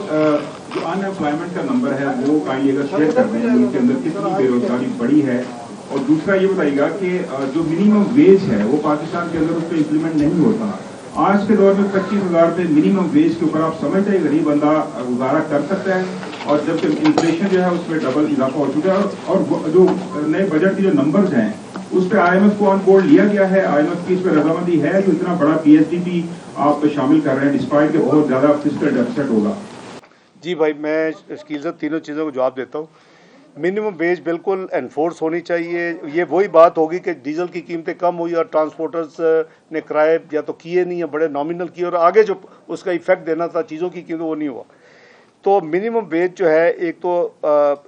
जो अनएम्प्लॉयमेंट का नंबर है वो काइंडली अगर शेयर कर दें, मुल्क के अंदर कितनी बेरोजगारी बढ़ी है, और दूसरा ये बताइएगा कि जो मिनिमम वेज है वो पाकिस्तान के अंदर उस पर इम्प्लीमेंट नहीं होता। आज के दौर में 25,000 पे मिनिमम वेज के ऊपर आप समझते हैं गरीब बंदा गुजारा कर सकता है, और जबकि इन्फ्लेशन जो है उसमें डबल इजाफा हो चुका है, और जो नए बजट के जो नंबर्स हैं उस पर IMF को ऑन बोर्ड लिया गया है। IMF की इस पर रजामंदी है, जो इतना बड़ा PSDP आप शामिल कर रहे हैं डिस्पाइट के बहुत ज्यादा फिस्कल डेफिसिट होगा। जी भाई, मैं शकील साहब तीनों चीज़ों को जवाब देता हूँ। मिनिमम वेज बिल्कुल एनफोर्स होनी चाहिए। ये वही बात होगी कि डीजल की कीमतें कम हुई और ट्रांसपोर्टर्स ने किराए या तो किए नहीं है, बड़े नॉमिनल किए, और आगे जो उसका इफेक्ट देना था चीज़ों की कीमत वो नहीं हुआ। तो मिनिमम वेज जो है, एक तो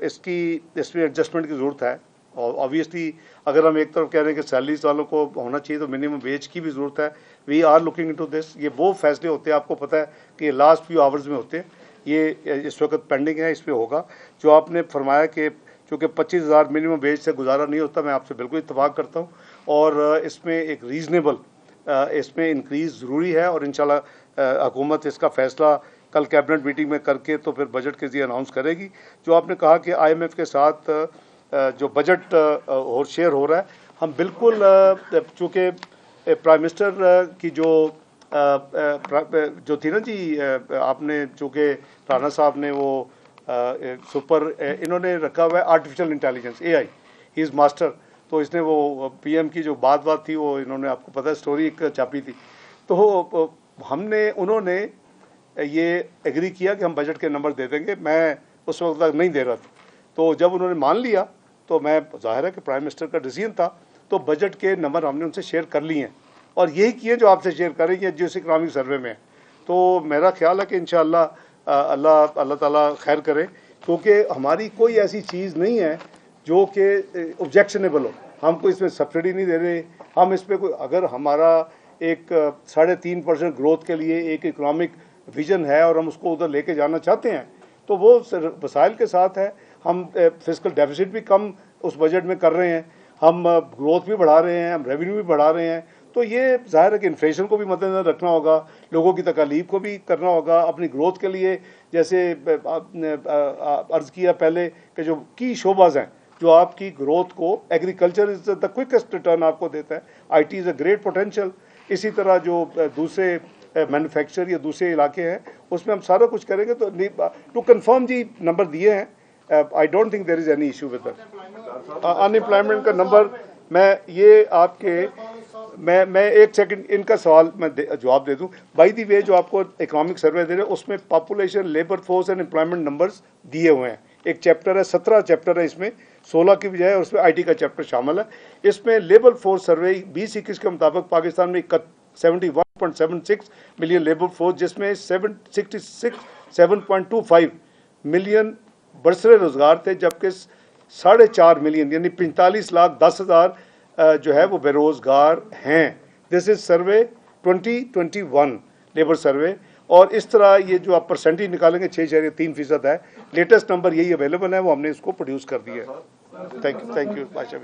इसमें एडजस्टमेंट की ज़रूरत है, और ऑब्वियसली अगर हम एक तरफ कह रहे हैं कि सैलरीज वालों को होना चाहिए तो मिनिमम वेज की भी ज़रूरत है। We are looking into this. ये वो फैसले होते हैं, आपको पता है कि ये लास्ट फ्यू आवर्स में होते हैं, ये इस वक्त पेंडिंग है, इस पर होगा। जो आपने फरमाया कि चूँकि 25,000 मिनिमम वेज से गुजारा नहीं होता, मैं आपसे बिल्कुल इत्तफाक करता हूँ, और इसमें एक रीज़नेबल इसमें इंक्रीज़ ज़रूरी है, और इंशाल्लाह हुकूमत इसका फ़ैसला कल कैबिनेट मीटिंग में करके तो फिर बजट के ज़रिए अनाउंस करेगी। जो आपने कहा कि IMF के साथ जो बजट और शेयर हो रहा है, हम बिल्कुल, चूँकि प्राइम मिनिस्टर की जो थी ना जी, आपने चूँकि राणा साहब ने वो सुपर इन्होंने रखा हुआ है artificial intelligence, AI, he is master. तो इसने वो PM की जो बात थी वो इन्होंने, आपको पता है, स्टोरी एक छापी थी। तो उन्होंने ये एग्री किया कि हम बजट के नंबर दे देंगे। मैं उस वक्त तक नहीं दे रहा था, तो जब उन्होंने मान लिया तो मैं, जाहिर है कि प्राइम मिनिस्टर का डिसीजन था, तो बजट के नंबर हमने उनसे शेयर कर लिए हैं, और यही किए जो आपसे शेयर करेंगे जिस इकनॉमिक सर्वे में। तो मेरा ख्याल है कि इंशाअल्लाह अल्लाह ताला खैर करे, क्योंकि हमारी कोई ऐसी चीज़ नहीं है जो कि ऑब्जेक्शनेबल हो। हमको इसमें सब्सिडी नहीं दे रहे हम, इस पर कोई, अगर हमारा एक 3.5% ग्रोथ के लिए एक इकनॉमिक विजन है और हम उसको उधर लेके जाना चाहते हैं, तो वो वसाइल के साथ है। हम फिस्कल डेफिसिट भी कम उस बजट में कर रहे हैं, हम ग्रोथ भी बढ़ा रहे हैं, हम रेवेन्यू भी बढ़ा रहे हैं। तो ये जाहिर है कि इन्फ्लेशन को भी मद्देनजर रखना होगा, लोगों की तकालीफ को भी करना होगा अपनी ग्रोथ के लिए। जैसे अर्ज़ किया पहले कि जो की शोबाज हैं जो आपकी ग्रोथ को, agriculture is the quickest return आपको देता है, IT is a great potential. इसी तरह जो दूसरे मैन्युफैक्चर या दूसरे इलाके हैं उसमें हम सारा कुछ करेंगे। तो टू कंफर्म जी नंबर दिए हैं, I don't think there is any issue with that. Unemployment का नंबर मैं एक सेकंड इनका सवाल मैं जवाब दे दूं। बाय द वे, जो आपको इकोनॉमिक सर्वे दे रहे हैं उसमें population, labour force and employment numbers दिए हुए हैं। एक चैप्टर है, 17 चैप्टर है इसमें, 16 की बजाय, और उसमें IT का चैप्टर शामिल है। इसमें लेबर फोर्स सर्वे 2021 के मुताबिक पाकिस्तान में 71.76 मिलियन लेबर फोर्स, जिसमें 725 मिलियन बरसरे रोजगार थे, जबकि 4.5 मिलियन यानी 45,10,000 जो है वो बेरोजगार हैं। दिस इज सर्वे 2021 लेबर सर्वे, और इस तरह ये जो आप परसेंटेज निकालेंगे 6.3% है। लेटेस्ट नंबर यही अवेलेबल है, वो हमने इसको प्रोड्यूस कर दिया है। थैंक यू बादशाह।